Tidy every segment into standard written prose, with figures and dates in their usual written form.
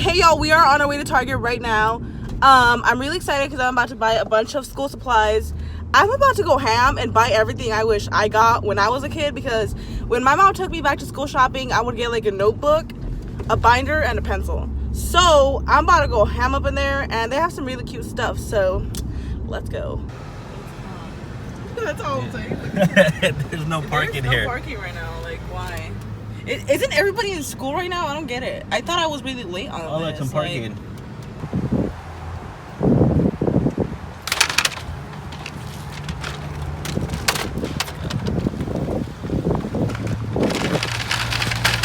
Hey y'all, we are on our way to Target right now. I'm really excited because I'm about to buy a bunch of school supplies. I'm about to go ham and buy everything I wish I got when I was a kid, because when my mom took me back to school shopping, I would get like a notebook, a binder, and a pencil. So I'm about to go ham up in there, and they have some really cute stuff, so let's go. That's all I'm saying. There's no parking here. There's no parking right now. Like, why? Isn't everybody in school right now? I don't get it. I thought I was really late on this. Oh, like some parking.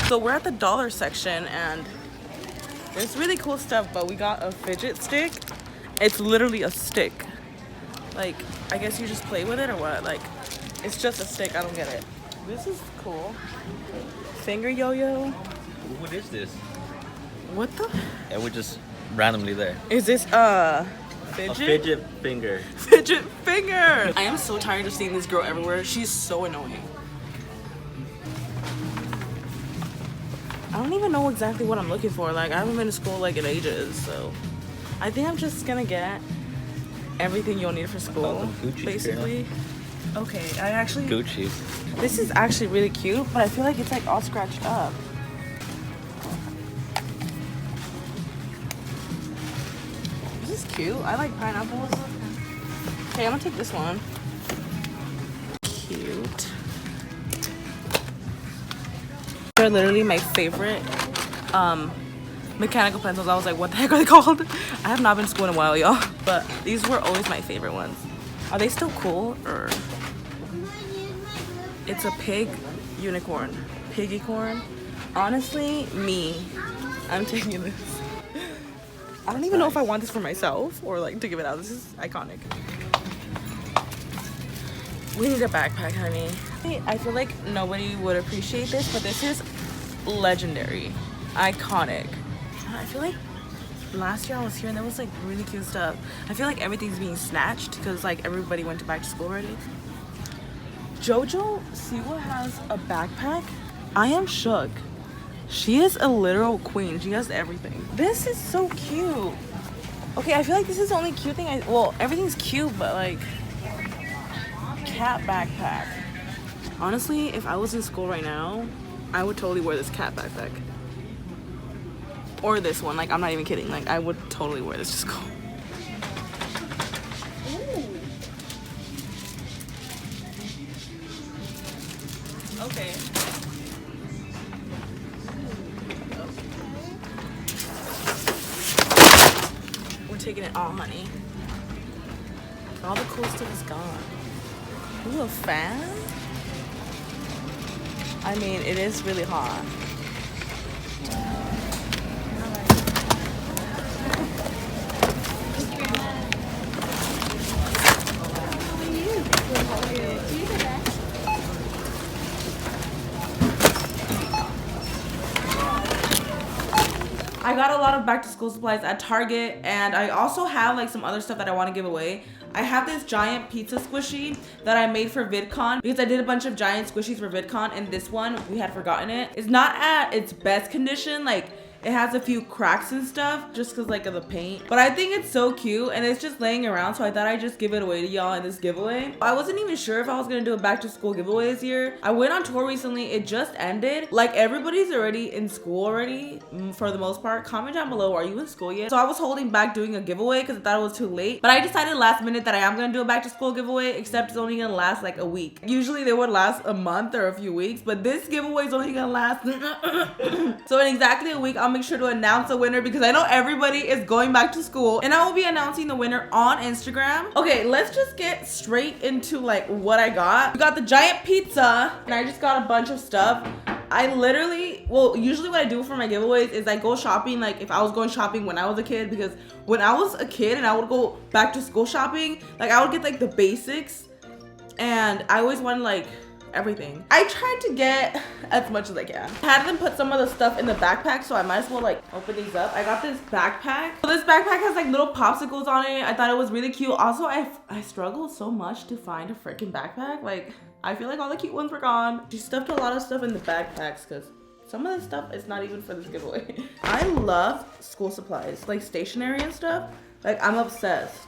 So we're at the dollar section, and there's really cool stuff, but we got a fidget stick. It's literally a stick. Like, I guess you just play with it or what? Like, it's just a stick. I don't get it. This is cool. Finger yo-yo. What is this? What the? And we're just randomly there. Is this fidget? A fidget finger. Fidget finger. I am so tired of seeing this girl everywhere. She's so annoying. I don't even know exactly what I'm looking for. Like, I haven't been to school like in ages, so I think I'm just gonna get everything you'll need for school, basically. Okay, I actually... Gucci. This is actually really cute, but I feel like it's like all scratched up. This is cute. I like pineapples. Okay, I'm gonna take this one. Cute. They're literally my favorite mechanical pencils. I was like, what the heck are they called? I have not been to school in a while, y'all. But these were always my favorite ones. Are they still cool? Or it's a pig unicorn. Piggycorn. Honestly, I'm taking this. I don't even know if I want this for myself or like to give it out. This is iconic. We need a backpack, honey. I feel like nobody would appreciate this, but this is legendary. Iconic. I feel like last year I was here and there was like really cute stuff. I feel like everything's being snatched because like everybody went back to school already. Jojo Siwa has a backpack. I am shook. She is a literal queen. She has everything. This is so cute. Okay, I feel like this is the only cute thing well, everything's cute, but like cat backpack. Honestly, if I was in school right now, I would totally wear this cat backpack. Or this one. Like, I'm not even kidding. Like, I would totally wear this to school. Ooh. Okay. We're taking it all, honey. All the cool stuff is gone. Ooh, a fan? I mean, it is really hot. I got a lot of back to school supplies at Target, and I also have like some other stuff that I want to give away. I have this giant pizza squishy that I made for VidCon because I did a bunch of giant squishies for VidCon, and this one, we had forgotten it. It's not at its best condition. Like, it has a few cracks and stuff just because like of the paint, but I think it's so cute and it's just laying around, so I thought I'd just give it away to y'all in this giveaway. I wasn't even sure if I was gonna do a back to school giveaway this year. I went on tour recently. It just ended. Like, everybody's already in school already for the most part. Comment down below, are you in school yet? So I was holding back doing a giveaway because I thought it was too late, but I decided last minute that I am gonna do a back to school giveaway, except it's only gonna last like a week. Usually they would last a month or a few weeks, but this giveaway is only gonna last so in exactly a week, I'll make sure to announce a winner because I know everybody is going back to school, and I will be announcing the winner on Instagram. Okay, let's just get straight into like what I got. We got the giant pizza, and I just got a bunch of stuff. I literally, well, usually what I do for my giveaways is I go shopping, like if I was going shopping when I was a kid, because when I was a kid and I would go back to school shopping, like I would get like the basics, and I always wanted like everything. I tried to get as much as I can. I had them put some of the stuff in the backpack, so I might as well like open these up. I got this backpack. So this backpack has like little popsicles on it. I thought it was really cute. Also, I struggled so much to find a freaking backpack. Like, I feel like all the cute ones were gone. She stuffed a lot of stuff in the backpacks because Some of this stuff is not even for this giveaway. I love school supplies, like stationery and stuff. Like, I'm obsessed.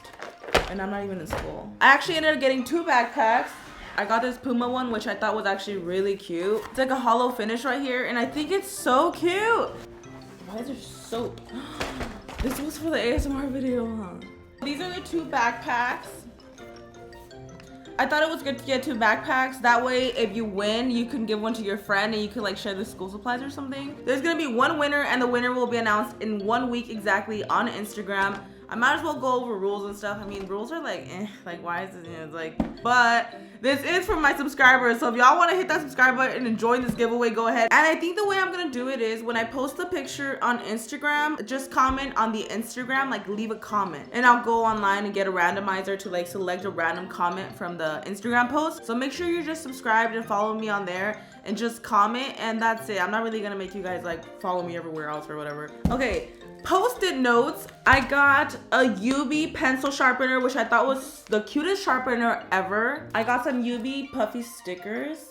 And I'm not even in school. I actually ended up getting 2 backpacks. I got this Puma one, which I thought was actually really cute. It's like a hollow finish right here, and I think it's so cute. Why is there soap? This was for the ASMR video, huh? These are the 2 backpacks. I thought it was good to get 2 backpacks. That way, if you win, you can give one to your friend and you can like share the school supplies or something. There's gonna be 1 winner, and the winner will be announced in 1 week exactly on Instagram. I might as well go over rules and stuff. I mean, rules are like, like why is this, you know, it's like, but this is for my subscribers. So if y'all want to hit that subscribe button and join this giveaway, go ahead. And I think the way I'm going to do it is when I post the picture on Instagram, just comment on the Instagram, like leave a comment, and I'll go online and get a randomizer to like select a random comment from the Instagram post. So make sure you're just subscribed and follow me on there and just comment, and that's it. I'm not really going to make you guys like follow me everywhere else or whatever. Okay. Post-it notes. I got a UV pencil sharpener, which I thought was the cutest sharpener ever. I got some UV puffy stickers,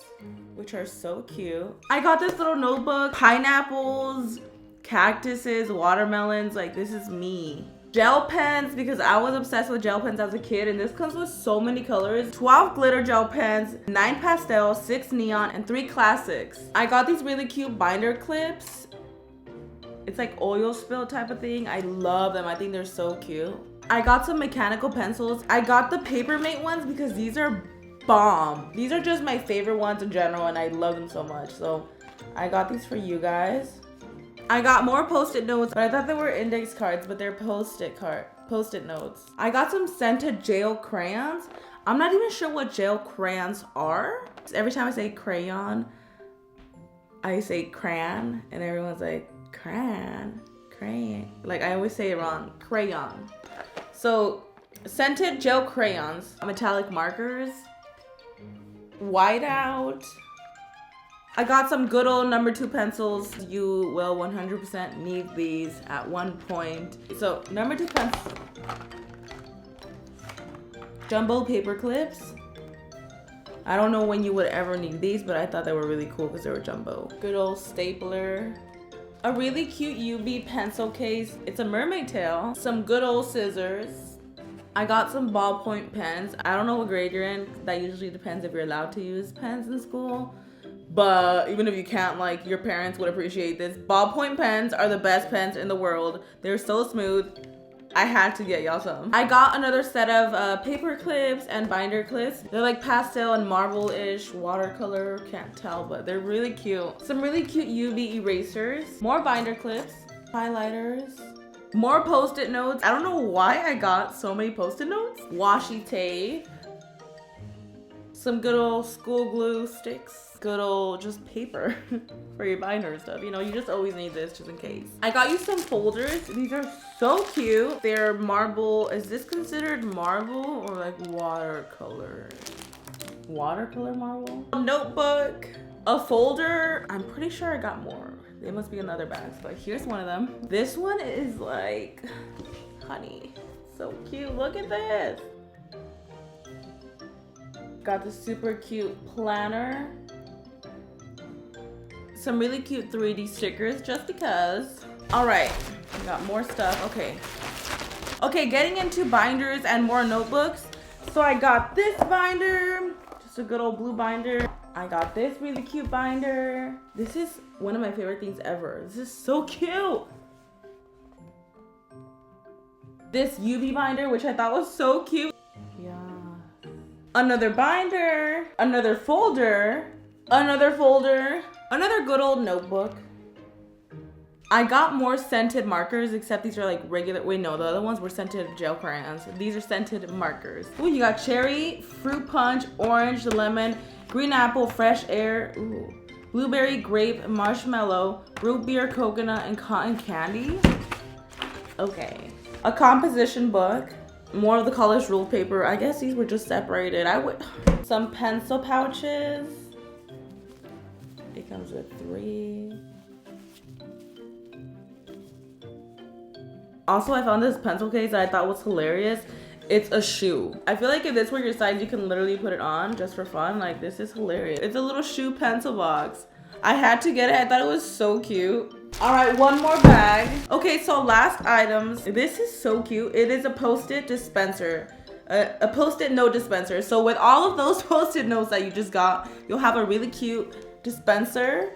which are so cute. I got this little notebook, pineapples, cactuses, watermelons. Like, this is me. Gel pens, because I was obsessed with gel pens as a kid, and this comes with so many colors. 12 glitter gel pens, 9 pastel, 6 neon, and 3 classics. I got these really cute binder clips. It's like oil spill type of thing. I love them. I think they're so cute. I got some mechanical pencils. I got the Papermate ones because these are bomb. These are just my favorite ones in general, and I love them so much. So I got these for you guys. I got more Post-it notes, but I thought they were index cards, but they're Post-it notes. I got some scented gel crayons. I'm not even sure what gel crayons are. Every time I say crayon, I say crayon, and everyone's like, crayon. Like, I always say it wrong. Crayon. So, scented gel crayons, metallic markers, whiteout. I got some good old number 2 pencils. You will 100% need these at one point. So, number 2 pencils. Jumbo paper clips. I don't know when you would ever need these, but I thought they were really cool because they were jumbo. Good old stapler. A really cute UV pencil case. It's a mermaid tail. Some good old scissors. I got some ballpoint pens. I don't know what grade you're in. That usually depends if you're allowed to use pens in school. But even if you can't, like, your parents would appreciate this. Ballpoint pens are the best pens in the world. They're so smooth. I had to get y'all some. I got another set of paper clips and binder clips. They're like pastel and marble-ish, watercolor, can't tell, but they're really cute. Some really cute UV erasers, more binder clips, highlighters, more Post-it notes. I don't know why I got so many Post-it notes. Washi tape, some good old school glue sticks, good old just paper for your binder and stuff. You know, you just always need this just in case. I got you some folders. These are so cute. They're marble. Is this considered marble or like watercolor? Watercolor marble? A notebook, a folder. I'm pretty sure I got more. They must be in other bags, but here's one of them. This one is like honey. So cute. Look at this. Got the super cute planner. Some really cute 3D stickers just because. All right, I got more stuff. Okay, getting into binders and more notebooks. So I got this binder, just a good old blue binder. I got this really cute binder. This is one of my favorite things ever. This is so cute. This UV binder, which I thought was so cute. Yeah. Another binder, another folder, another folder, another good old notebook. I got more scented markers, except these are like regular, wait no, the other ones were scented gel crayons. These are scented markers. Ooh, you got cherry, fruit punch, orange, lemon, green apple, fresh air, ooh, blueberry, grape, marshmallow, root beer, coconut, and cotton candy. Okay. A composition book. More of the college ruled paper. I guess these were just separated. Some pencil pouches. It comes with 3. Also, I found this pencil case that I thought was hilarious. It's a shoe. I feel like if this were your size, you can literally put it on just for fun. Like, this is hilarious. It's a little shoe pencil box. I had to get it. I thought it was so cute. All right, one more bag. Okay, so last items. This is so cute. It is a Post-it dispenser. A Post-it note dispenser. So with all of those Post-it notes that you just got, you'll have a really cute dispenser.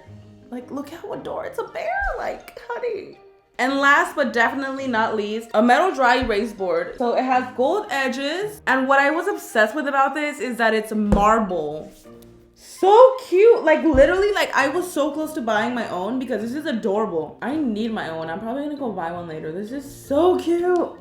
Like, look how adorable. It's a bear. Like, honey. And last but definitely not least, a metal dry erase board. So it has gold edges. And what I was obsessed with about this is that it's marble. So cute. Like literally, like I was so close to buying my own because this is adorable. I need my own. I'm probably gonna go buy one later. This is so cute.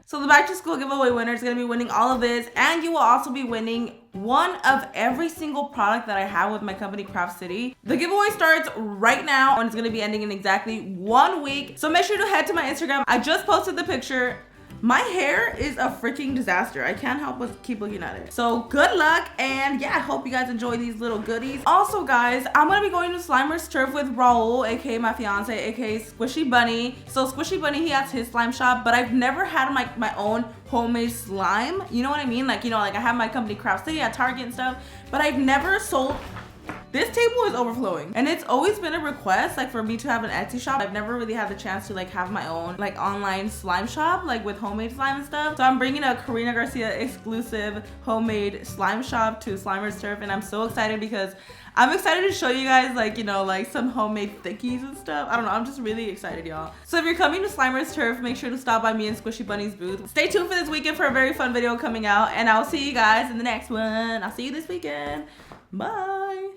So the back to school giveaway winner is gonna be winning all of this, and you will also be winning one of every single product that I have with my company Craft City. The giveaway starts right now and it's gonna be ending in exactly 1 week. So make sure to head to my Instagram. I just posted the picture. My hair is a freaking disaster. I can't help but keep looking at it. So good luck, and yeah, I hope you guys enjoy these little goodies. Also guys, I'm gonna be going to Slimer's Turf with Raul, aka my fiance, aka Squishy Bunny. So Squishy Bunny, he has his slime shop, but I've never had my own homemade slime. You know what I mean? Like, you know, like I have my company Craft City at Target and stuff, but I've never sold. This table is overflowing, and it's always been a request like for me to have an Etsy shop. I've never really had the chance to like have my own like online slime shop like with homemade slime and stuff. So I'm bringing a Karina Garcia exclusive homemade slime shop to Slimer's Turf, and I'm so excited because I'm excited to show you guys like, you know, like some homemade thickies and stuff. I don't know, I'm just really excited, y'all. So if you're coming to Slimer's Turf, make sure to stop by me and Squishy Bunny's booth. Stay tuned for this weekend for a very fun video coming out, and I'll see you guys in the next one. I'll see you this weekend. Bye.